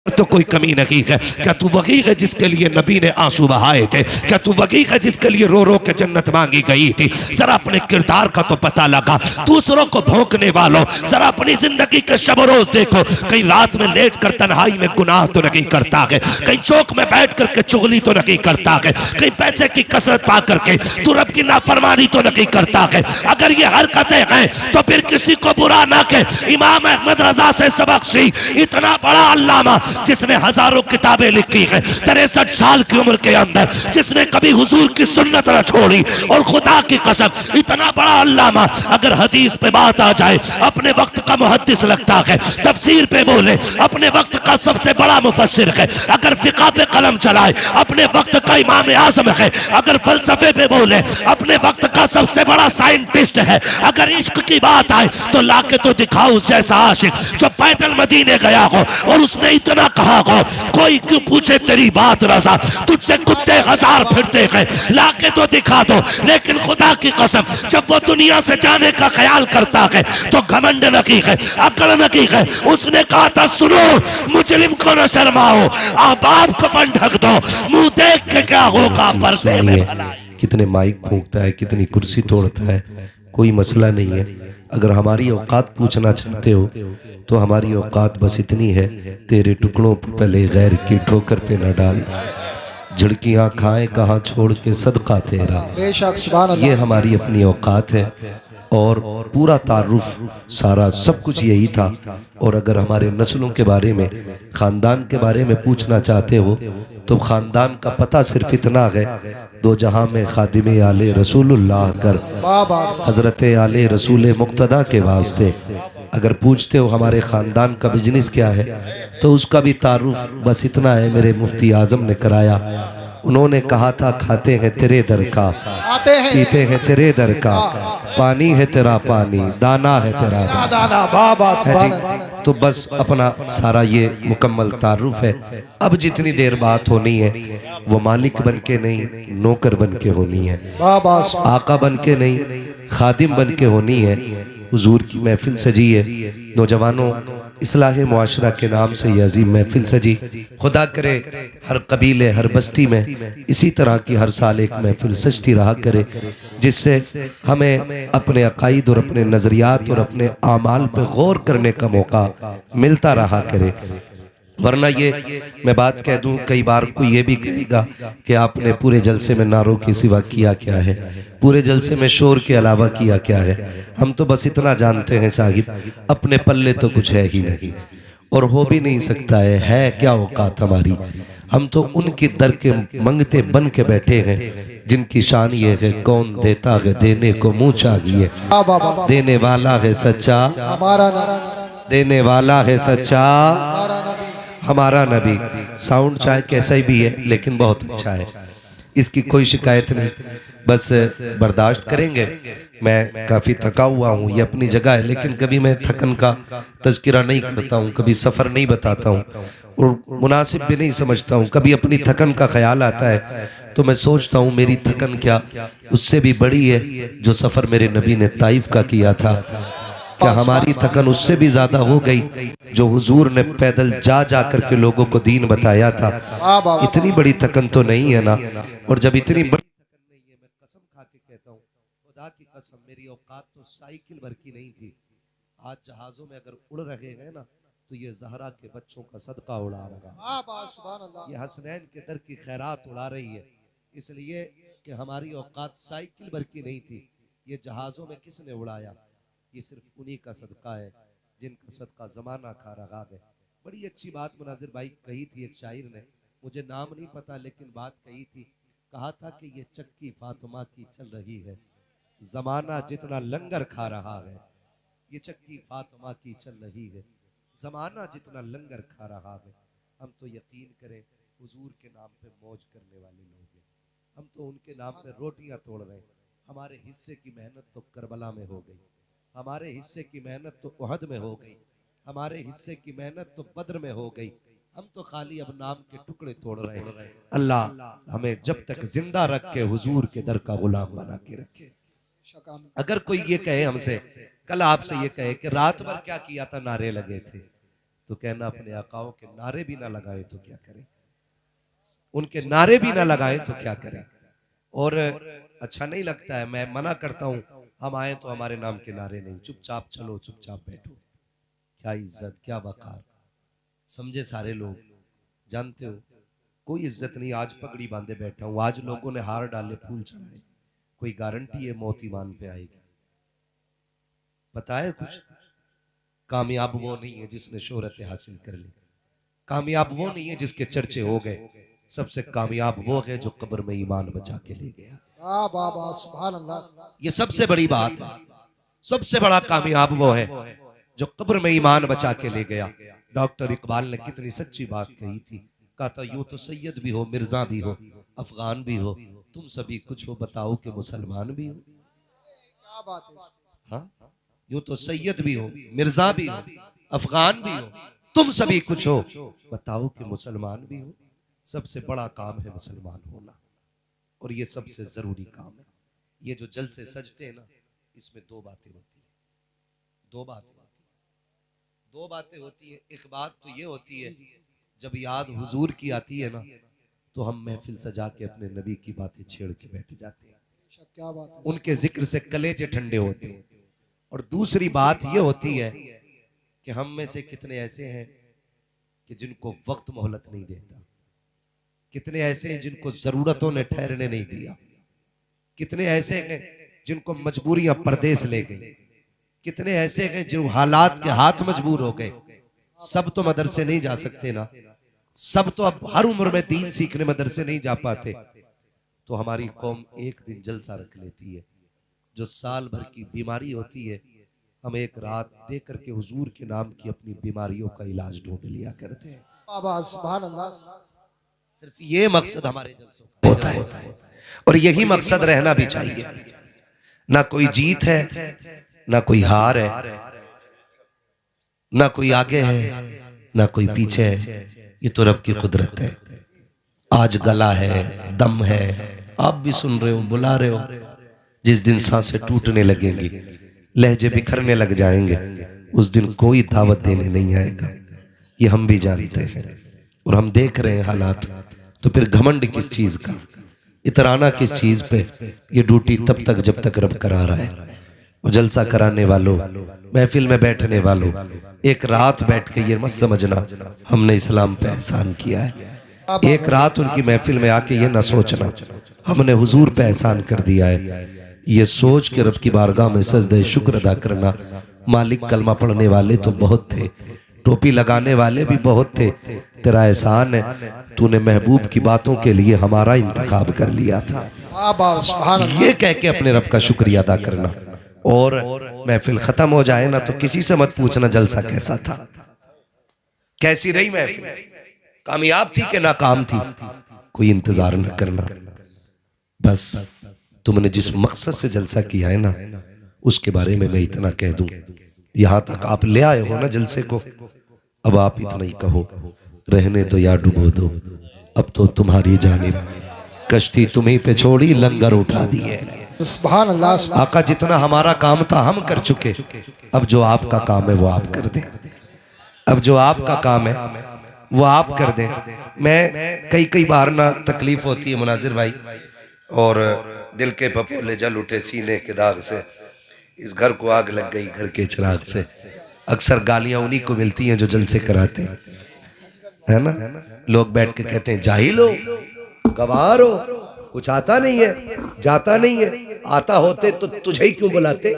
तो कोई कमी नहीं है। क्या तू वही है जिसके लिए नबी ने आंसू बहाए थे? क्या तू वही है जिसके लिए रो रो के जन्नत मांगी गई थी? जरा अपने किरदार का तो पता लगा। दूसरों को भोंकने वालों, जरा अपनी जिंदगी के शब रोज देखो। कहीं रात में लेट कर तन्हाई में गुनाह तो नहीं करता है, कहीं चौक में बैठ करके चुगली तो नहीं करता है, कहीं पैसे की कसरत पा करके तू रब की नाफरमानी तो नहीं करता है। अगर ये हरकतें हैं तो फिर किसी को बुरा ना कहे। इमाम अहमद रजा से सबक सी, इतना बड़ा अल्लामा जिसने हजारों किताबें लिखी हैं, 63 साल की उम्र के अंदर, जिसने कभी हुजूर की सुन्नत न छोड़ी, और खुदा की कसम इतना बड़ा अल्लामा अगर हदीस पे बात आ जाए अपने वक्त का मुहद्दिस लगता है, तफसीर पे बोले अपने वक्त का सबसे बड़ा मुफस्सिर है, अगर फिका पे कलम चलाए अपने वक्त का इमाम आजम है, अगर फलसफे पे बोले अपने वक्त का सबसे बड़ा साइंटिस्ट है, अगर इश्क की बात आए तो लाके तो दिखाओ उस जैसा आशिक जो पैदल मदीने गया हो और उसने इतना कहा हो, कोई क्यों पूछे तेरी बात रजा, तुझसे कुत्ते हजार फिरते हैं, लाके तो दिखा दो। लेकिन खुदा की कसम जब वो दुनिया से जाने का ख्याल करता है तो घमंड नहीं है, अकड़ नहीं है। उसने कहा था सुनो मुजरिम को न शर्माओ, आप कफन ढक दो, मुंह देख के क्या होगा पर्दे में भला। कितने माइक फूंकता है, कितनी कुर्सी तोड़ता है, कोई मसला नहीं है। अगर हमारी औकात पूछना चाहते हो तो हमारी औकात बस इतनी है, तेरे टुकड़ों पे पले गैर की ठोकर पे न डाल, झड़कियाँ खाए कहाँ छोड़ के सदका तेरा। बेशक सुभान अल्लाह। ये हमारी अपनी औकात है और पूरा तारुफ सारा सब कुछ यही था। और अगर हमारे नस्लों के बारे में, ख़ानदान के बारे में पूछना चाहते हो तो ख़ानदान का पता सिर्फ इतना है, दो जहां में खादिम आले रसूलुल्लाह कर हज़रत आले रसूल मुक्तदा के वास्ते। अगर पूछते हो हमारे ख़ानदान का बिजनेस क्या है तो उसका भी तारुफ बस इतना है, मेरे मुफ्ती आज़म ने कराया। उन्होंने कहा था खाते हैं तेरे दर का, पीते हैं तेरे दर का, पानी है तेरा पानी, दाना है तेरा दाना है जी। तो बस अपना सारा ये मुकम्मल तारुफ है। अब जितनी देर बात होनी है वो मालिक बन के नहीं, नौकर बन के होनी है, आका बन के नहीं, खादिम बन के होनी है। हुजूर की महफिल सजी है, नौजवानों इस्लाह मुआशरा के नाम से ये अजीम महफिल सजी। खुदा करे हर कबीले हर बस्ती में इसी तरह की हर साल एक महफिल सजती रहा करे, जिससे हमें अपने अकाईद और अपने नज़रियात और अपने आमाल पर गौर करने का मौका मिलता रहा करे। वरना ये मैं बात कह दूं, कई बार कोई ये भी कहेगा कि आपने पूरे जलसे में नारों के सिवा किया क्या है, पूरे जलसे में शोर के अलावा किया क्या है। हम तो बस इतना जानते हैं साहिब, अपने पल्ले तो कुछ है ही नहीं और हो भी नहीं सकता है क्या औकात हमारी। हम तो उनकी दर के मंगते बन के बैठे हैं जिनकी शान ये है, कौन देता है देने को मुँह चाहिए, देने वाला है सच्चा, देने वाला है सच्चा हमारा नबी। साउंड चाहे कैसा ही भी है लेकिन बहुत अच्छा है, इसकी कोई शिकायत नहीं, बस बर्दाश्त करेंगे। मैं काफ़ी थका हुआ हूँ, ये अपनी जगह है, लेकिन कभी मैं थकन का तज़किरा नहीं करता हूँ, कभी सफ़र नहीं बताता हूँ और मुनासिब भी नहीं समझता हूँ। कभी अपनी थकन का ख्याल आता है तो मैं सोचता हूँ मेरी थकन क्या उससे भी बड़ी है जो सफ़र मेरे नबी ने ताइफ का किया था। क्या हमारी थकन उससे भी ज्यादा हो गई जो हुजूर ने पैदल जा जा करके लोगों को दीन बताया था। इतनी बड़ी थकन तो नहीं है ना। और जब इतनी बड़ी थकन नहीं है, मैं कसम खा के कहता हूँ, खुदा की कसम, मेरी औकात तो साइकिल भर की नहीं थी। आज जहाजों में अगर उड़ रहे हैं ना तो ये जहरा के बच्चों का सदका उड़ा रहा है, ये हसनैन के दर की खैरात उड़ा रही है, इसलिए कि हमारी औकात साइकिल भर की नहीं थी। ये जहाजों में किसने उड़ाया? ये सिर्फ उन्हीं का सदका है जिनका सदका जमाना खा रहा है। बड़ी अच्छी बात मुनाजिर भाई कही थी एक शायर ने, मुझे नाम नहीं पता लेकिन बात कही थी, कहा था कि ये चक्की फातिमा की चल रही है, जमाना जितना लंगर खा रहा है, ये चक्की फातिमा की चल रही है, जमाना जितना लंगर खा रहा है। हम तो यकीन करें हुजूर के नाम पे मौज करने वाले लोग हैं, हम तो उनके नाम पे रोटियां तोड़ रहे हैं। हमारे हिस्से की मेहनत तो करबला में हो गई, हमारे हिस्से की मेहनत तो उहद में हो गई, हमारे हिस्से की मेहनत तो बद्र में हो गई। हम तो खाली अब नाम के टुकड़े तोड़ रहे हैं। अल्लाह हमें जब तक जिंदा रख के हुजूर के दर का गुलाम बना के रखे। अगर कोई ये कहे हमसे, कल आपसे ये कहे कि रात भर क्या किया था, नारे लगे थे, तो कहना अपने आकाओं के नारे भी ना लगाए तो क्या करें, उनके नारे भी ना लगाए तो क्या करें। और अच्छा नहीं लगता है, मैं मना करता हूं, हम आए तो हमारे नाम के नारे नहीं, चुपचाप चलो चुपचाप बैठो। क्या इज्जत, क्या वकार, समझे सारे लोग। जानते हो कोई इज्जत नहीं, आज पगड़ी बांधे बैठा हूं, आज लोगों ने हार डाले, फूल चढ़ाए, कोई गारंटी है मौत ईमान पे आएगी? पता है कुछ? कामयाब वो नहीं है जिसने शोहरत हासिल कर ली, कामयाब वो नहीं है जिसके चर्चे हो गए, सबसे कामयाब वो है जो कब्र में ईमान बचा के ले गया। सुभान अल्लाह। ये सबसे बड़ी बात है, सबसे बड़ा कामयाब वो है जो कब्र में ईमान बचा के ले गया। डॉक्टर इकबाल ने कितनी सच्ची बात कही थी, कहा था यूं तो सैयद भी हो, मिर्जा भी हो, अफगान भी हो, तुम सभी कुछ हो, बताओ कि मुसलमान भी हो। क्या बात है। हाँ, यूं तो सैयद भी हो, मिर्जा भी हो, अफगान भी हो, तुम सभी कुछ हो, बताओ कि मुसलमान भी हो। सबसे बड़ा काम है मुसलमान होना, और ये सबसे जरूरी काम है। ये जो जलसे सजते हैं ना, इसमें दो बातें होती है, दो बातें होती है। एक बात तो ये होती है, जब याद हुजूर की आती है ना, तो हम महफिल सजा के अपने नबी की बातें छेड़ के बैठ जाते हैं, क्या बात है। उनके जिक्र से कलेजे ठंडे होते हैं। और दूसरी बात ये होती है कि हम में से कितने ऐसे हैं कि जिनको वक्त मोहलत नहीं देता, कितने ऐसे हैं जिनको जरूरतों ने ठहरने नहीं दिया, कितने ऐसे हैं जिनको मजबूरियां परदेस ले गई, कितने ऐसे हैं जो हालात के हाथ मजबूर हो गए। सब तो मदरसे नहीं जा सकते ना, सब तो अब हर उम्र में दीन सीखने मदरसे नहीं जा पाते। तो हमारी कौम एक दिन जलसा रख लेती है, जो साल भर की बीमारी होती है, हम एक रात दे करके हुजूर के नाम की अपनी बीमारियों का इलाज ढूंढ लिया करते हैं। सुभान अल्लाह। सिर्फ ये मकसद हमारे जलसों का होता है, और यही मकसद रहना भी चाहिए। ना कोई जीत है, ना कोई हार है, ना कोई आगे है, ना कोई पीछे है, ये तो रब की कुदरत है। आज गला है, दम है, आप भी सुन रहे हो, बुला रहे हो। जिस दिन सांसें टूटने लगेंगी, लहजे बिखरने लग जाएंगे, उस दिन कोई दावत देने नहीं आएगा, ये हम भी जानते हैं। और हम देख रहे हैं हालात, तो फिर घमंड किस चीज का, इतराना किस चीज पे? ये ड्यूटी तब तक जब तक रब करा रहा है। और जलसा कराने वालों, महफिल में बैठने वालों, एक रात बैठ के ये मत समझना हमने इस्लाम पे एहसान किया है। एक रात उनकी महफिल में आके ये ना सोचना हमने हुजूर पे एहसान कर दिया है। ये सोच के रब की बारगाह में सजदे शुक्र अदा करना। मालिक, कलमा पढ़ने वाले तो बहुत थे, टोपी लगाने वाले भी बहुत थे, तेरा एहसान है, तूने महबूब की बातों के लिए हमारा इंतखाब कर लिया था। ये कह के अपने रब का शुक्रिया अदा करना। और महफिल खत्म हो जाए ना, तो किसी से मत पूछना जलसा कैसा था, कैसी रही महफिल, कामयाब थी कि नाकाम थी, कोई इंतजार न करना। बस तुमने जिस मकसद से जलसा किया है ना, उसके बारे में मैं इतना कह दूं, यहां तक आप ले आए हो ना जलसे को, अब आप इतना ही कहो, रहने दो या डुबो दो, अब तो तुम्हारी जानिब कश्ती तुम्ही पे छोड़ी, लंगर उठा दिए। सुभान अल्लाह। आका, जितना हमारा काम था हम कर चुके, अब जो आपका काम है वो आप कर दें, अब जो आपका काम है वो आप कर दें। मैं कई बार ना तकलीफ होती है मुनाजिर भाई, और दिल के पपोले जल उठे सीने के दाग से, इस घर को आग लग गई घर के चिराग से। अक्सर गालियां उन्हीं को मिलती हैं जो जलसे कराते हैं, है ना। लोग बैठ के कहते हैं जाहिल हो, गवार हो, कुछ आता नहीं है, जाता नहीं है, आता होते तो तुझे ही क्यों बुलाते।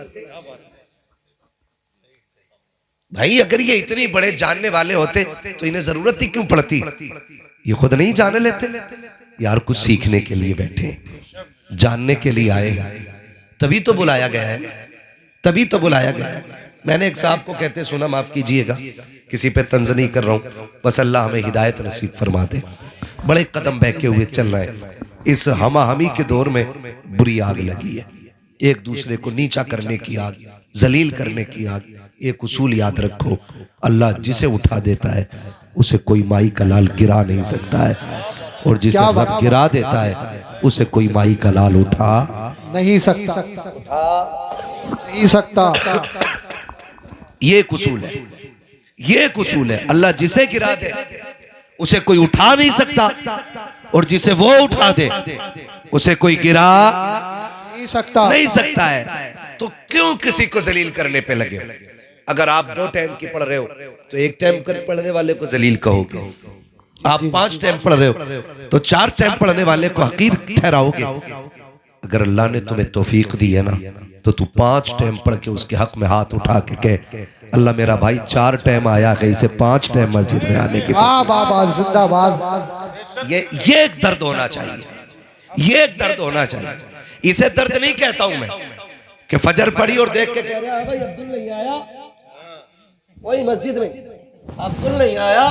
भाई अगर ये इतने बड़े जानने वाले होते तो इन्हें जरूरत ही क्यों पड़ती, ये खुद नहीं जाने लेते यार। कुछ सीखने के लिए बैठे, जानने के लिए आए, तभी तो बुलाया गया है, तभी तो बुलाया गया है। मैंने एक साहब को कहते सुना, माफ कीजिएगा, किसी पे तंज नहीं कर रहा हूं, बस अल्लाह हमें हिदायत नसीब फरमा दे। बड़े कदम बहके हुए चल रहे हैं, इस हमाहमी के दौर में बुरी आग लगी है, एक दूसरे को नीचा करने की आग, जलील करने की आग। एक उसूल याद रखो, अल्लाह जिसे उठा देता है उसे कोई माई का लाल गिरा नहीं सकता है, और जिसे रब गिरा देता है उसे कोई माई का लाल उठा नहीं सकता, नहीं सकता। ये एक उसूल है, ये एक उसूल है। अल्लाह जिसे गिरा दे उसे कोई उठा नहीं सकता, और जिसे वो उठा दे उसे कोई गिरा नहीं सकता है। तो क्यों किसी को जलील करने पे लगे? अगर आप 2 टाइम की पढ़ रहे हो तो 1 टाइम पढ़ने वाले को जलील कहोगे। आप 5 टाइम पढ़ रहे हो तो 4 टाइम पढ़ने वाले को हकीर ठहराओगे। अगर अल्लाह ने तुम्हें तौफीक दी है ना, तो तू 5 टाइम पढ़ के उसके हक में हाथ उठा के कह, अल्लाह मेरा भाई 4 टाइम आया है, इसे 5 टाइम मस्जिद में आने की जिंदाबाद। ये एक दर्द होना चाहिए, ये एक दर्द होना चाहिए। इसे दर्द नहीं कहता हूं मैं कि फजर पढ़ी और देख के कह रहा है भाई अब्दुल नहीं आया, वही मस्जिद में अब्दुल नहीं आया,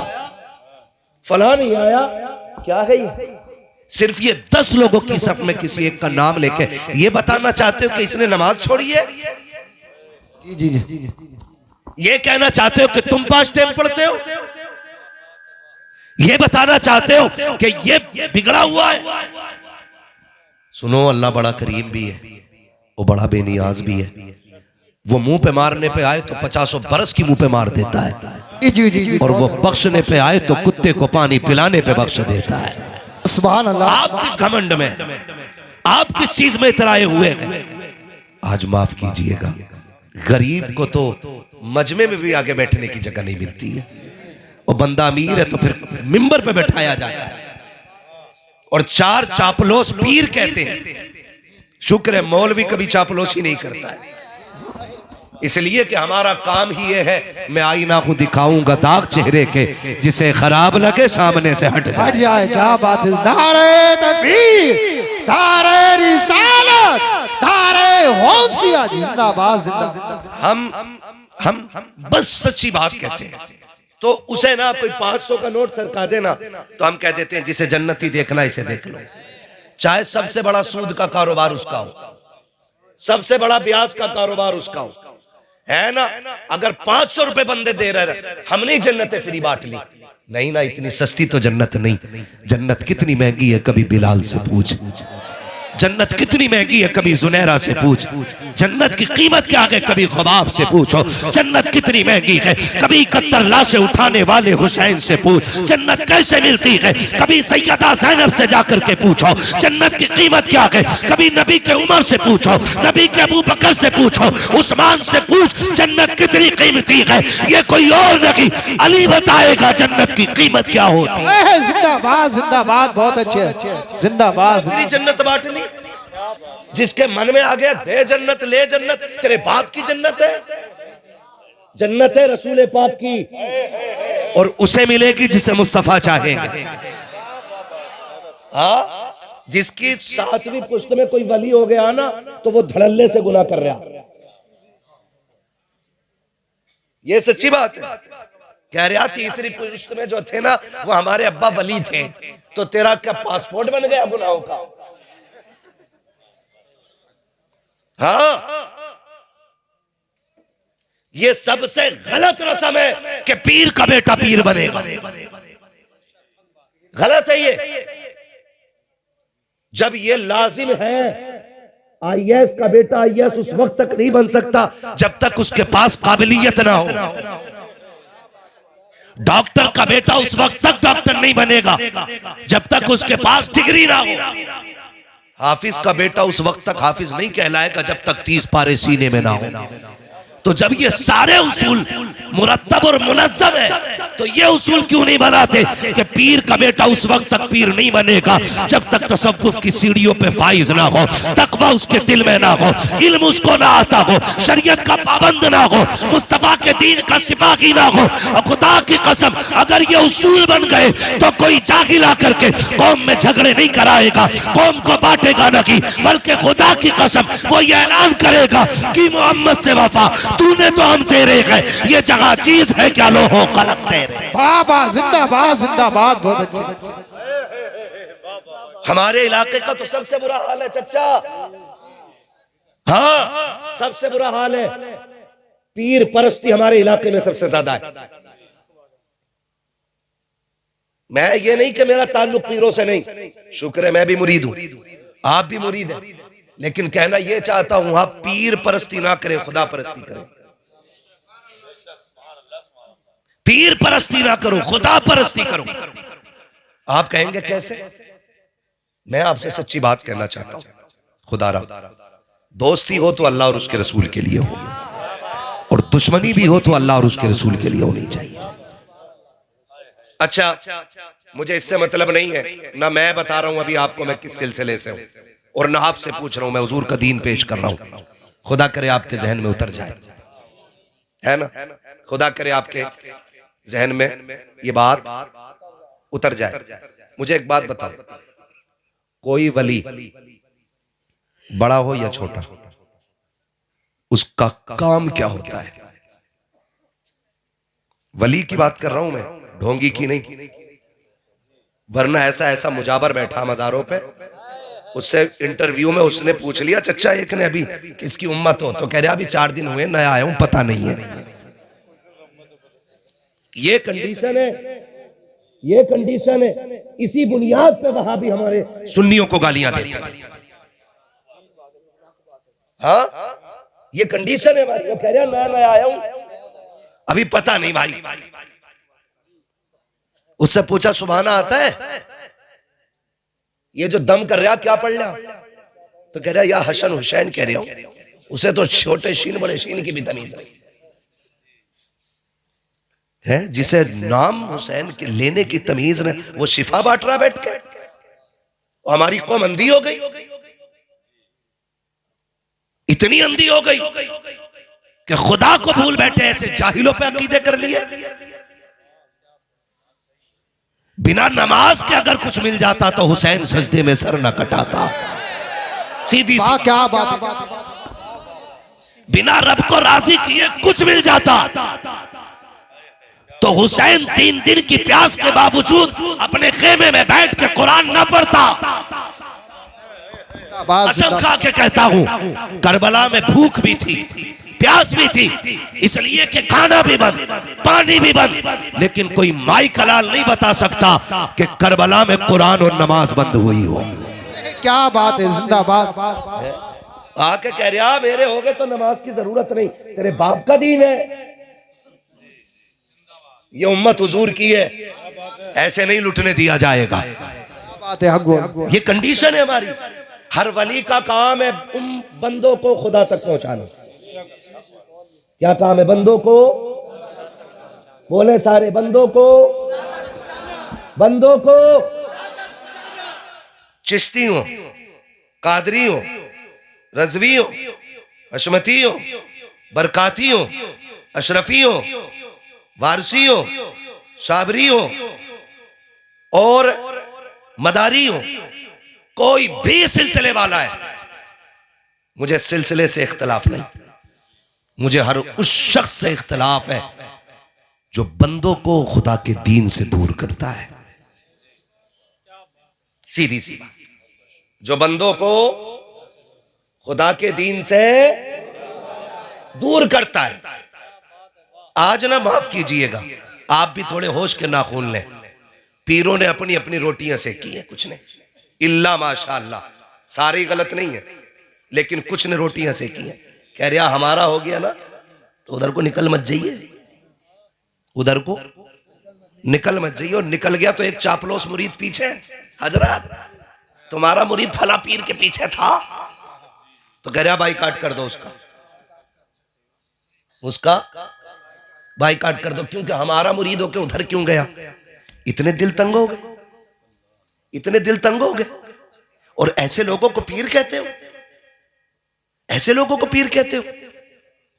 फला नहीं आया, क्या है ये? सिर्फ ये 10 लोगों की सफ में किसी एक का नाम लेके ये बताना चाहते हो कि इसने नमाज छोड़ी है? जी जी जी। ये कहना चाहते हो कि तुम 5 टाइम पढ़ते हो? ये बताना चाहते हो कि ये बिगड़ा हुआ है? सुनो, अल्लाह बड़ा करीम भी है, वो बड़ा बेनियाज भी है। वो मुंह पे मारने पे आए तो 50 बरस की मुंह पे मार देता है, जी जी जी। और वो बख्शने पे आए तो कुत्ते को पानी पिलाने पे बख्श देता है। सुभान अल्लाह। आप किस घमंड में, आप किस चीज में इतराए हुए हैं? आज माफ कीजिएगा, गरीब को तो मजमे में भी आगे बैठने की जगह नहीं मिलती है। और बंदा अमीर है तो फिर मिंबर पे बैठाया जाता है, और 4 चापलोस पीर कहते हैं। शुक्र है मौलवी कभी चापलोसी नहीं करता है, इसलिए कि हमारा काम ही ये है, मैं आईना को दिखाऊंगा दाग चेहरे के, जिसे खराब लगे सामने से हट जाए। क्या बात है। नारे तकबीर, नारे रिसालत, नारे होशिया, जिंदाबाद जिंदाबाद। हम बस सच्ची बात कहते हैं। तो उसे ना कोई 500 का नोट सरका देना तो हम कह देते हैं जिसे जन्नती देखना इसे देख लो। चाहे सबसे बड़ा सूद का कारोबार उसका हो, सबसे बड़ा ब्याज का कारोबार उसका हो, है ना? अगर 500 रुपए बंदे दे रहे, हमने जन्नत फ्री बांट ली। नहीं ना, इतनी सस्ती तो जन्नत नहीं। जन्नत कितनी महंगी है कभी बिलाल से पूछ, जन्नत कितनी महंगी है कभी जुनैरा से पूछ, जन्नत की कीमत क्या है कभी ख्वाब से पूछो, जन्नत कितनी महंगी है कभी 71 लाशें उठाने वाले हुसैन से पूछ, जन्नत कैसे मिलती है कभी सैयदा ज़ैनब से जाकर के पूछो, जन्नत की कीमत क्या है कभी नबी के उमर से पूछो, नबी के अबू बकर से पूछो, उस्मान से पूछ, जन्नत कितनी कीमती है ये कोई और नहीं, अली बताएगा जन्नत की कीमत क्या होती है। जिंदाबाद जिंदाबाद, बहुत अच्छे, जिंदाबाद। पूरी जन्नत बांट ली, जिसके मन में आ गया दे जन्नत, ले जन्नत, तेरे बाप की जन्नत है, जन्नत है रसूल पाक की, और उसे मिलेगी जिसे मुस्तफा चाहेंगे। हाँ, जिसकी 7वीं पुश्त में कोई वली हो गया ना तो वो धड़ल्ले से गुनाह कर रहा। ये सच्ची बात है। कह रहा 3री पुश्त में जो थे ना वो हमारे अब्बा वली थे, तो तेरा क्या पासपोर्ट बन गया गुनाहों का? हाँ, ये सबसे गलत रस्म है कि पीर का बेटा पीर बनेगा। गलत है ये। जब ये लाजिम है, आईएएस का बेटा आईएएस उस वक्त तक नहीं बन सकता जब तक उसके पास काबिलियत ना हो। डॉक्टर का बेटा उस वक्त तक डॉक्टर नहीं बनेगा जब तक उसके पास डिग्री ना हो। हाफिज का बेटा उस वक्त तक हाफिज नहीं कहलाएगा जब तक 30 पारे सीने में ना हो। तो जब ये सारे उसूल मुरत्तब और मुनज़्ज़म है तो ये उसूल क्यों नहीं बनाते कि पीर का बेटा उस वक्त तक पीर नहीं बनेगा जब तक तसव्वुफ की सीढ़ियों पे फाइज ना हो, तकवा उसके दिल में ना हो, इल्म उसको ना आता हो, शरीयत का पाबंद ना हो, मुस्तफा के दीन का सिपाही ना हो। और खुदा की कसम अगर ये उसूल बन गए तो कोई जाहिल आकर के कौम में झगड़े नहीं कराएगा, कौम को बांटेगा नहीं, बल्कि खुदा की कसम वो ये ऐलान करेगा कि मोहम्मद से वफा तूने तो हम तेरे गए, ये जगह चीज है क्या लो हो कलम तेरे। बाबा जिंदाबाद जिंदाबाद, बहुत अच्छे। हमारे इलाके का तो सबसे बुरा हाल है चच्चा। हाँ, सबसे बुरा हाल है, पीर परस्ती हमारे इलाके में सबसे ज्यादा है। मैं ये नहीं कि मेरा ताल्लुक पीरों से नहीं, शुक्र है मैं भी मुरीद हूं, आप भी मुरीद हैं, लेकिन कहना यह चाहता हूं आप पीर परस्ती ना करें, खुदा परस्ती करें। पीर परस्ती ना करो, खुदा परस्ती करो। आप कहेंगे कैसे? मैं आपसे सच्ची बात कहना चाहता हूं, खुदारा दोस्ती हो तो अल्लाह और उसके रसूल के लिए हो, और दुश्मनी भी हो तो अल्लाह और उसके रसूल के लिए होनी चाहिए। अच्छा, मुझे इससे मतलब नहीं है, ना मैं बता रहा हूं अभी आपको मैं किस सिलसिले से हूं, और ना आपसे पूछ रहा हूं, मैं हुजूर का दीन पेश कर रहा हूं। खुदा करे आपके जहन में उतर जाए, है ना, खुदा करे आपके जहन में ये बात उतर जाए। मुझे एक बात बताओ, कोई वली बड़ा हो या छोटा, उसका काम क्या होता है? वली की बात कर रहा हूं मैं, ढोंगी की नहीं। वरना ऐसा ऐसा मुजाबर बैठा मजारों पे, उससे इंटरव्यू में उसने पूछ लिया, चच्चा एक ने अभी किसकी उम्मत हो, तो कह रहा अभी 4 दिन हुए, नया आया हूं, पता नहीं है। ये कंडीशन है, ये कंडीशन है। इसी बुनियाद पे वहां भी हमारे सुन्नियों को गालियां देते हैं। हाँ, ये कंडीशन है हमारी। वो कह रहा नया नया आया हूं, अभी पता नहीं भाई। उससे पूछा सुभाना आता है? ये जो दम कर रहा क्या पढ़ लिया? तो कह रहा या हसन हुसैन कह रहे हो, उसे तो छोटे शीन बड़े शीन की भी तमीज नहीं है। जिसे नाम हुसैन के लेने की तमीज ने, वो शिफा बांट रहा बैठ के। हमारी कौम अंधी हो गई, इतनी अंधी हो गई कि खुदा को भूल बैठे, ऐसे जाहिलों पे अकीदे कर लिए। बिना नमाज के अगर कुछ मिल जाता तो हुसैन सजदे में सर न कटाता। सीधी सी क्या बात है। बिना रब को राजी किए कुछ मिल जाता तो हुसैन 3 दिन की प्यास के बावजूद अपने खेमे में बैठ के कुरान न पढ़ता। कसम खा के कहता हूं, करबला में भूख भी थी, प्यास भी थी, इसलिए कि खाना भी बंद, पानी भी बंद, लेकिन कोई माई कलाल नहीं बता सकता कि करबला में कुरान और नमाज बंद हुई हो। क्या बात है, जिंदाबाद। आके कह रहा मेरे हो गए तो नमाज की जरूरत नहीं, तेरे बाप का दीन है, ये उम्मत हुजूर की है, ऐसे नहीं लुटने दिया जाएगा। बात है, ये कंडीशन है हमारी। हर वली का काम है उन बंदों को खुदा तक पहुंचाना। क्या काम है बंदों को? बोले सारे, बंदों को, बंदों को। चिश्ती हो, कादरी हो, रजवी हो, अशमती हो, बरकाती हो, अशरफी हो, वारसी हो, साबरी हो और मदारी हो, कोई भी सिलसिले वाला है, मुझे सिलसिले से इख्तलाफ नहीं। मुझे हर उस शख्स से इख्तलाफ है जो बंदों को खुदा के दीन से दूर करता है। सीधी सी बात, जो बंदों को खुदा के दीन से दूर करता है। आज ना माफ कीजिएगा, आप भी थोड़े होश के नाखून लें। पीरों ने अपनी अपनी रोटियां सेकी हैं, कुछ ने इल्ला माशाअल्लाह, सारी गलत नहीं है, लेकिन कुछ ने रोटियां सेकी हैं। कह रहा हमारा हो गया ना तो उधर को निकल मत जाइए, उधर को निकल मत जाइए। और निकल गया तो एक चापलोस मुरीद पीछे, हजरत तुम्हारा मुरीद फला पीर के पीछे था, तो कह रहा बाइकाट कर दो उसका बाइकाट कर दो, क्योंकि हमारा मुरीद होके उधर क्यों गया। इतने दिल तंग हो गए, इतने दिल तंग हो गए। और ऐसे लोगों को पीर कहते हो, ऐसे लोगों को पीर कहते हो?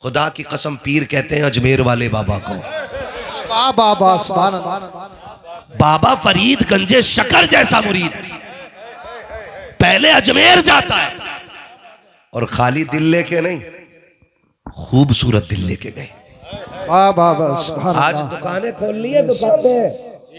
खुदा की कसम, पीर कहते हैं अजमेर वाले बाबा को। बाबा फरीद गंजे शकर जैसा मुरीद पहले अजमेर जाता है, और खाली दिल लेके नहीं, खूबसूरत दिल लेके गए। आज दुकानें खोल ली है, दुकानें,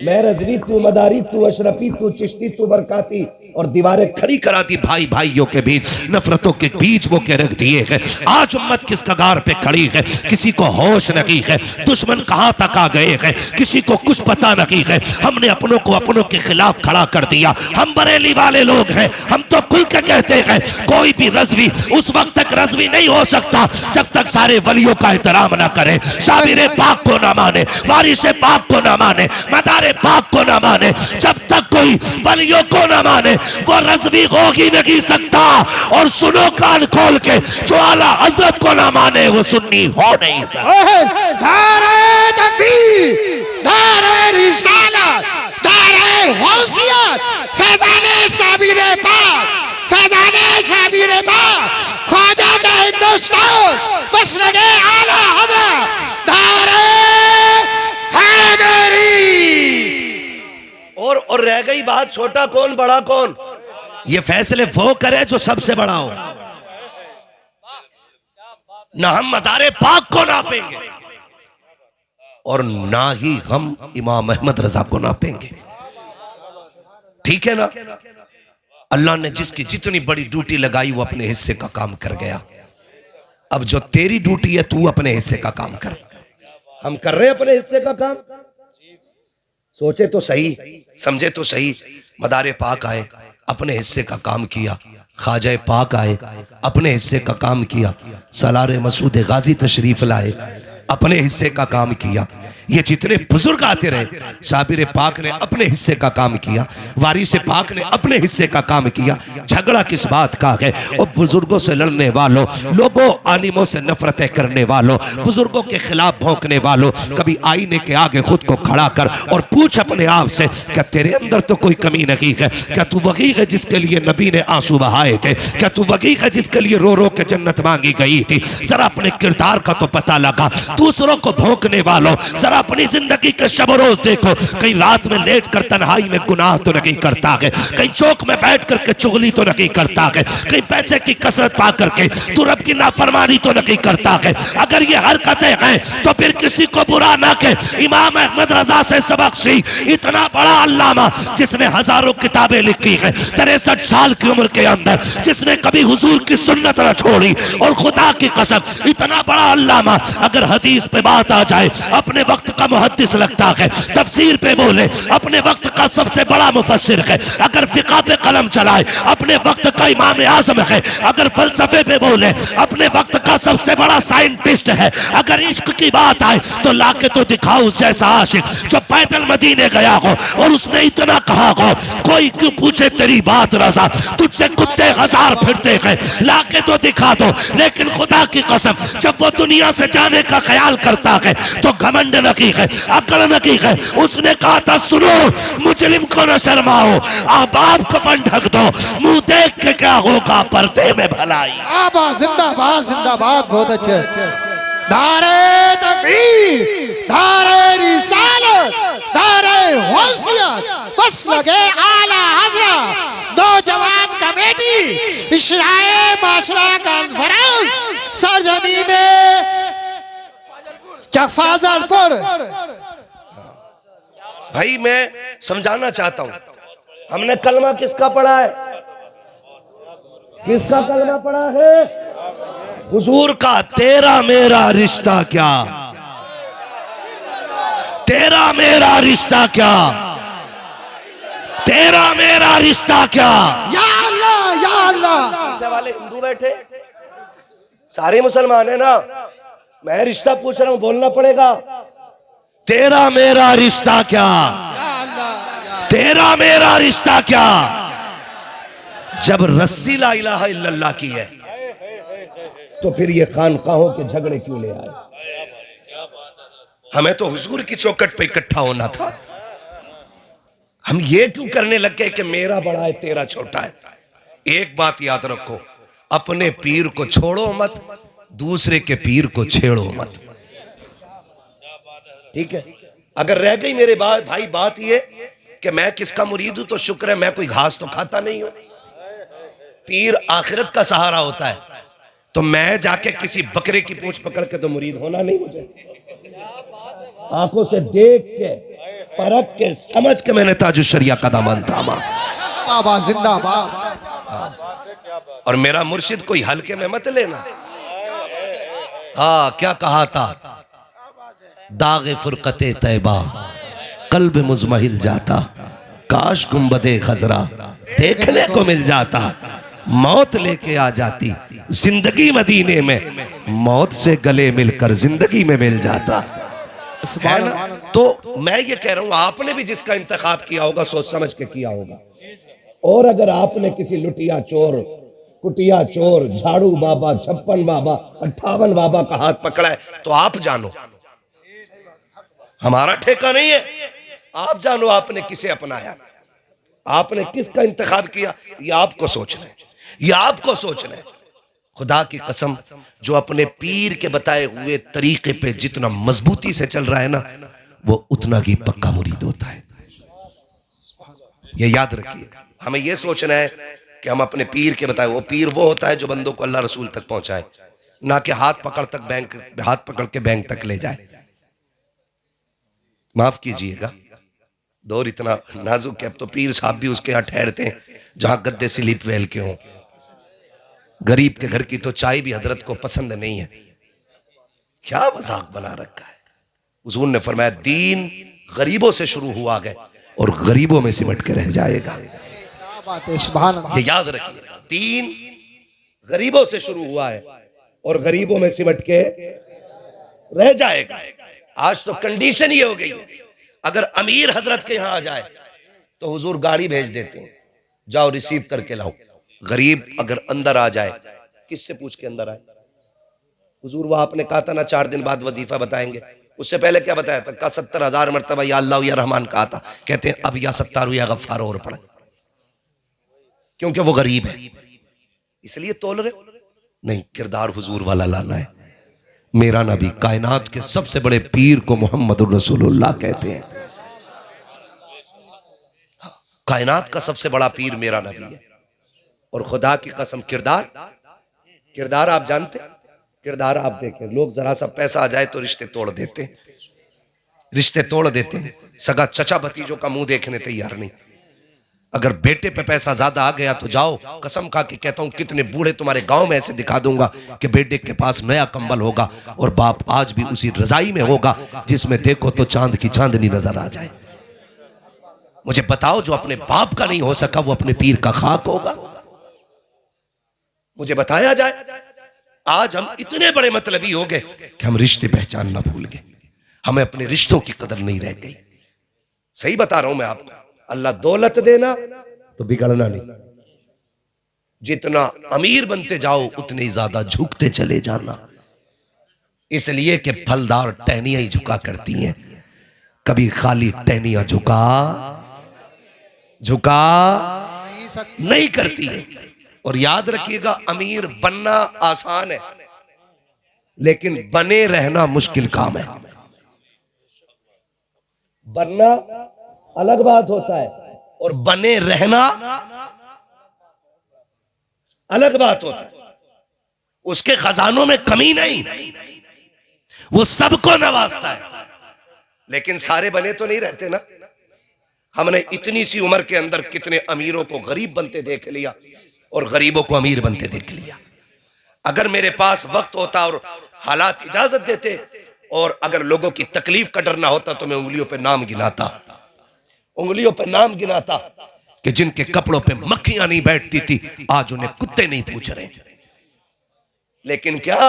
मैं रजवी, तू मदारी, तू अशरफी, तू चिश्ती, तू बरकाती, और दीवारें खड़ी करा दी भाई भाइयों के बीच, नफरतों के बीच वो के रख दिए हैं। आज उम्मत किस कगार पे खड़ी है, किसी को होश नहीं है, दुश्मन कहां तक आ गए हैं, किसी को कुछ पता नहीं है। हमने अपनों को अपनों के खिलाफ खड़ा कर दिया। हम बरेली वाले लोग हैं, हम तो खुल के कहते हैं कोई भी रज़वी उस वक्त तक रज़वी नहीं हो सकता जब तक सारे वलियों का एहतराम ना करे, शाबिर पाक को ना माने, वारिस पाक को ना माने, मदार पाक को ना माने। जब तक कोई वलियों को ना माने वो रज़वी हो ही नहीं सकता। और सुनो कान खोल के, जो आला हजरत को ना माने वो सुन्नी हो नहीं सकता। नारे तकबीर, नारे रिसालत, नारे गौसियत, फैज़ाने शाबिर पाक, फैज़ाने शाबिर पाक, ख्वाजा का हिंदुस्तान, मसलके आला हज़रत, नारे हैदरी। और रह गई बात छोटा कौन बड़ा कौन, ये फैसले वो करे जो सबसे बड़ा हो। ना हम मदारे पाक को नापेंगे और ना ही हम इमाम अहमद रजा को नापेंगे। ठीक है ना? अल्लाह ने जिसकी जितनी बड़ी ड्यूटी लगाई वो अपने हिस्से का काम कर गया। अब जो तेरी ड्यूटी है तू अपने हिस्से का काम कर। हम कर रहे हैं अपने हिस्से का काम। सोचे तो सही, समझे तो सही। मदारे पाक आए, अपने हिस्से का काम किया। ख्वाजा पाक आए, अपने हिस्से का काम किया। सलार मसूद गाजी तशरीफ लाए, अपने हिस्से का काम किया। ये जितने बुजुर्ग आते रहे, साबिर पाक ने अपने हिस्से का काम किया, वारिस पाक ने अपने हिस्से का काम किया। झगड़ा किस बात का है? और बुजुर्गों से लड़ने वालों, लोगों आलिमों से नफरतें करने वालों, बुजुर्गों के खिलाफ भौंकने वालों, कभी आईने के आगे खुद को खड़ा कर और पूछ अपने आप से, क्या तेरे अंदर तो कोई कमी नहीं है? क्या तू वही है जिसके लिए नबी ने आंसू बहाए थे? क्या तू वही है जिसके लिए रो रो के जन्नत मांगी गई थी? जरा अपने किरदार का तो पता लगा। दूसरों को भौंकने वालों, अपनी जिंदगी के शब रोज देखो। कहीं रात में लेट कर तन्हाई में गुनाह तो नहीं करता है, कहीं चौक में बैठ करके चुगली तो नहीं करता है, कहीं पैसे की कसरत पा करके तू रब की नाफरमानी तो नहीं करता है। अगर ये हरकतें हैं तो फिर किसी को बुरा ना कहे। इमाम अहमद रजा से सबक सी, इतना बड़ा अल्लामा जिसने हजारों किताबें लिखी है, 63 साल की उम्र के अंदर, जिसने कभी हुजूर की सुन्नत न छोड़ी। और खुदा की कसम, इतना बड़ा अल्लामा अगर हदीस पे बात आ जाए अपने वक्त का मुहद्दिस लगता है, तफसीर पे बोले अपने वक्त का सबसे बड़ा मुफस्सिर है, अगर फिक़ा पे कलम चलाए अपने वक्त का इमाम आज़म है, अगर फलसफे पे बोले अपने वक्त का सबसे बड़ा साइंटिस्ट है, अगर इश्क की बात आए तो लाके तो दिखाओ उस जैसा आशिक जो पैदल मदीने गया हो और उसने इतना कहा हो, कोई क्यों पूछे तेरी बात रज़ा, तुझसे कुत्ते हजार फिरते हैं, लाके तो दिखा दो। लेकिन खुदा की कसम, जब वो दुनिया से जाने का ख्याल करता है तो घमंड नहीं है, अकल नहीं है। उसने कहा था, सुनो मुजरिम को न शर्माओ, आबाद कफन ढक दो, मुंह देख के क्या होगा पर्दे में भलाई। आबा जिंदाबाद, जिंदाबाद, बहुत अच्छे। नारे तकबीर, नारे रिसालत, नारे गौसियत, मसलके आला हज़रत, नौजवान कमेटी, इशराए माशरा कॉन्फ्रेंस, सरजमीने फाजलपुर। भाई मैं समझाना चाहता हूं, हमने कलमा किसका पढ़ा है? किसका कलमा पढ़ा है? हुजूर का। तेरा मेरा रिश्ता क्या, तेरा मेरा रिश्ता क्या, तेरा मेरा रिश्ता क्या। या अल्लाह, या अल्लाह। पीछे वाले हिंदू बैठे, सारे मुसलमान है ना, मैं रिश्ता पूछ रहा हूं, बोलना पड़ेगा। तेरा मेरा रिश्ता क्या, तेरा मेरा रिश्ता क्या। जब रस्सी ला इलाहा इल्लल्लाह की है तो फिर ये खानकाहों के झगड़े क्यों ले आए? हमें तो हुजूर की चौखट पे इकट्ठा होना था। हम ये क्यों करने लग गए कि मेरा बड़ा है तेरा छोटा है? एक बात याद रखो, अपने पीर को छोड़ो मत, दूसरे के पीर को छेड़ो मत। ठीक है? अगर रह गई मेरे भाई बात ये कि मैं किसका मुरीद हूं, तो शुक्र है मैं कोई घास तो खाता नहीं हूं। पीर आखिरत का सहारा होता है, तो मैं जाके किसी बकरे की पूंछ पकड़ के तो मुरीद होना नहीं मुझे। आंखों से देख के, परख के, समझ के मैंने ताजुश शरिया का दामन थामा। जिंदाबाद जिंदाबाद। और मेरा मुर्शिद कोई हल्के में मत लेना। हाँ, क्या कहा था? दागे फुरकते तैबा कल्ब मुजमहिल जाता, काश गुंबदे खजरा देखने को मिल जाता। मौत लेके आ जाती जिंदगी मदीने में, मौत से गले मिलकर जिंदगी में मिल जाता, है ना? तो मैं ये कह रहा हूं, आपने भी जिसका इंतखाब किया होगा सोच समझ के किया होगा। और अगर आपने किसी लुटिया चोर, कुटिया चोर, झाड़ू बाबा, 56 बाबा, 58 बाबा का हाथ पकड़ा है तो आप जानो, हमारा ठेका नहीं है। आप जानो आपने किसे अपनाया, आपने किसका इंतखाब किया, ये आपको सोचना है, ये आपको सोचना है। खुदा की कसम, जो अपने पीर के बताए हुए तरीके पे जितना मजबूती से चल रहा है ना, वो उतना ही पक्का मुरीद होता है। ये याद रखिएगा। हमें ये सोचना है कि हम अपने पीर के बताए, वो पीर वो होता है जो बंदों को अल्लाह रसूल तक पहुंचाए, ना कि हाथ पकड़ के बैंक तक ले जाए। माफ कीजिएगा, दौर इतना नाजुक है। अब तो पीर साहब भी उसके यहाँ ठहरते हैं जहां गद्दे स्लीप वेल के हों। गरीब के घर की तो चाय भी हजरत को पसंद नहीं है। क्या मजाक बना रखा है। हुजूर ने फरमाया, दीन गरीबों से शुरू हुआ है और गरीबों में सिमट के रह जाएगा। ये याद रखिएगा, दीन गरीबों से शुरू हुआ है और गरीबों में सिमट के रह जाएगा। आज तो कंडीशन ये हो गई है, अगर अमीर हजरत के यहां आ जाए तो हुजूर गाड़ी भेज देते हैं, जाओ रिसीव करके लाओ। गरीब अगर अंदर आ जाए, किससे पूछ के अंदर आए? हुजूर वो आपने कहा था ना 4 दिन बाद वजीफा बताएंगे, उससे पहले क्या बताया था? कहा 70,000 मरतबा या अल्लाह या रहमान कहा था। कहते हैं अब या सत्तारू या गफ्फार और पढ़े, क्योंकि वो गरीब है इसलिए तोल रहे नहीं। किरदार हुजूर वाला लाना है। मेरा नबी कायनात के सबसे बड़े पीर को मोहम्मद रसूलुल्लाह कहते हैं। कायनात का सबसे बड़ा पीर मेरा नबी है। और खुदा की कसम, किरदार आप जानते, किरदार आप देखें, लोग जरा सा पैसा आ जाए तो रिश्ते तोड़ देते, सगा चचा भतीजों का मुंह देखने तैयार नहीं। अगर बेटे पे पैसा ज्यादा आ गया तो जाओ, कसम खा के कहता हूं, कितने बूढ़े तुम्हारे गांव में ऐसे दिखा दूंगा कि बेटे के पास नया कंबल होगा और बाप आज भी उसी रजाई में होगा जिसमें देखो तो चांद की चांदनी नजर आ जाए। मुझे बताओ, जो अपने बाप का नहीं हो सका वो अपने पीर का खाक होगा? मुझे बताया जाए। आज हम इतने बड़े मतलबी हो गए कि हम रिश्ते पहचानना भूल गए, हमें अपने रिश्तों की कदर नहीं रह गई। सही बता रहा हूं मैं आपको। अल्लाह दौलत देना तो बिगड़ना नहीं। जितना अमीर बनते जाओ उतने ज्यादा झुकते चले जाना, इसलिए कि फलदार टहनियां ही झुका करती हैं, कभी खाली टहनियां झुका नहीं करती। और याद रखिएगा, अमीर बनना आसान है लेकिन बने रहना मुश्किल काम है। बनना अलग बात होता है और बने रहना अलग बात होता है। उसके खजानों में कमी नहीं, वो सबको नवाजता है, लेकिन सारे बने तो नहीं रहते ना। हमने इतनी सी उम्र के अंदर कितने अमीरों को गरीब बनते देख लिया और गरीबों को अमीर बनते देख लिया। अगर मेरे पास वक्त होता और हालात इजाजत देते और अगर लोगों की तकलीफ का डर ना होता तो मैं उंगलियों पे नाम गिनाता कि जिनके कपड़ों पे मक्खियां नहीं बैठती थी आज उन्हें कुत्ते नहीं पूछ रहे। लेकिन क्या,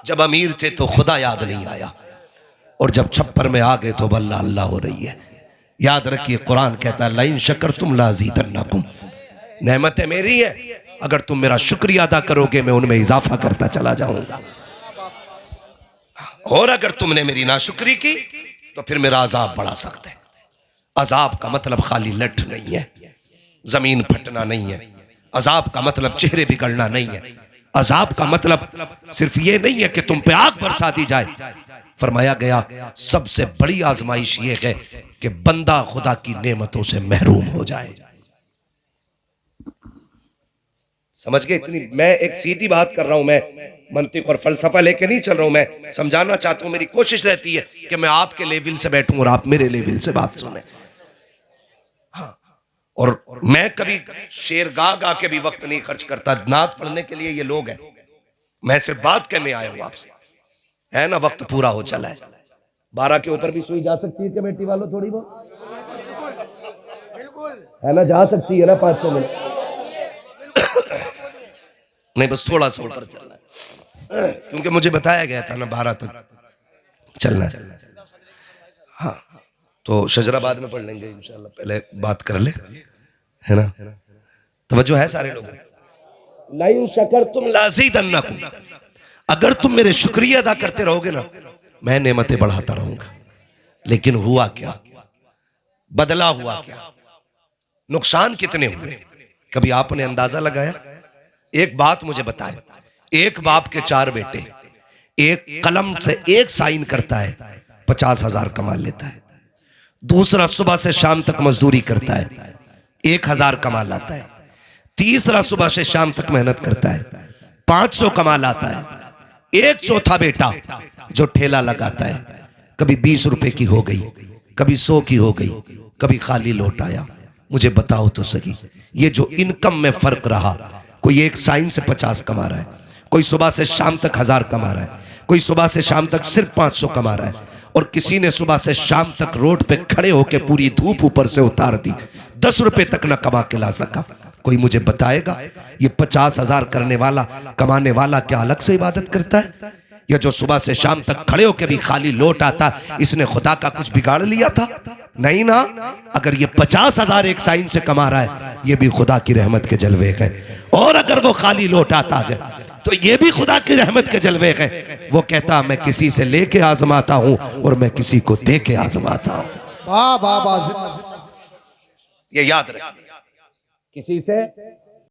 जब अमीर थे तो खुदा याद नहीं आया और जब छप्पर में आ गए तो अल्लाह अल्लाह हो रही है। याद रखिए, कुरान कहता है लाइन शकरतुम लाज़ीदन्नकुम, नेमतें मेरी है, अगर तुम मेरा शुक्रिया अदा करोगे मैं उनमें इजाफा करता चला जाऊंगा, और अगर तुमने मेरी नाशुक्री की तो फिर मेरा अजाब बढ़ा सकता है। अजाब का मतलब खाली लठ नहीं है, जमीन फटना नहीं है। अजाब का मतलब चेहरे बिगड़ना नहीं है। अजाब का मतलब सिर्फ ये नहीं है कि तुम पे आग बरसा दी जाए। फरमाया गया सबसे बड़ी आजमाइश ये है कि बंदा खुदा की नेमतों से महरूम हो जाए। समझ गए? इतनी मैं एक सीधी बात कर रहा हूं, मैं मंतिक और फलसफा लेके नहीं चल रहा हूं, मैं समझाना चाहता हूं। मेरी कोशिश रहती है कि मैं आपके लेवल से बैठूं और आप मेरे लेवल से बात सुने। हाँ, और मैं कभी शेर गा गा के भी वक्त नहीं खर्च करता, नात पढ़ने के लिए ये लोग हैं, मैं सिर्फ बात करने आया हूं आपसे, है ना। वक्त पूरा हो चला है, 12 के ऊपर भी सुई जा सकती है कमेटी वालों, थोड़ी बहुत है ना, जा सकती है ना 5-6 मिनट नहीं, बस थोड़ा सा ऊपर चलना है, क्योंकि मुझे बताया गया था ना 12 तक चलना है। हाँ, तो शजराबाद में पढ़ लेंगे इंशाल्लाह, पहले बात कर ले, है ना। तवज्जो है सारे लोग। लाइन शकर तुम लाज़ीदन्नकुम, अगर तुम मेरे शुक्रिया अदा करते रहोगे ना, मैं नेमतें बढ़ाता रहूंगा। लेकिन हुआ क्या, बदला हुआ क्या, नुकसान कितने हुए, कभी आपने अंदाजा लगाया? एक बात मुझे बताए, एक बाप के 4 बेटे, एक कलम से एक साइन करता है 50,000 कमा लेता है, दूसरा सुबह से शाम तक मजदूरी करता है 1,000 कमा लाता है, तीसरा सुबह से शाम तक मेहनत करता है 500 कमा लाता है, एक चौथा बेटा जो ठेला लगाता है, कभी 20 रुपए की हो गई, कभी 100 की हो गई, कभी खाली लौट आया। मुझे बताओ तो सही, ये जो इनकम में फर्क रहा, कोई एक साइन से 50 कमा रहा है, कोई सुबह से शाम तक 1000 कमा रहा है, कोई सुबह से शाम तक सिर्फ 500 कमा रहा है, और किसी ने सुबह से शाम तक रोड पे खड़े होकर पूरी धूप ऊपर से उतार दी, 10 रुपए तक न कमा के ला सका। कोई मुझे बताएगा ये 50,000 करने वाला, कमाने वाला क्या अलग से इबादत करता है? या जो सुबह से शाम तक खड़े होकर भी खाली लौट आता, इसने खुदा का कुछ बिगाड़ लिया था? नहीं ना। अगर ये 50,000 एक साइन से कमा रहा है, ये भी खुदा की रहमत के जलवे है, और अगर वो खाली लौट आता है तो ये भी खुदा की रहमत के जलवे है। वो कहता मैं किसी से लेके आजमाता हूं और मैं किसी को दे के आजमाता हूं। वाह वाह वाह, ये याद रखिए, किसी से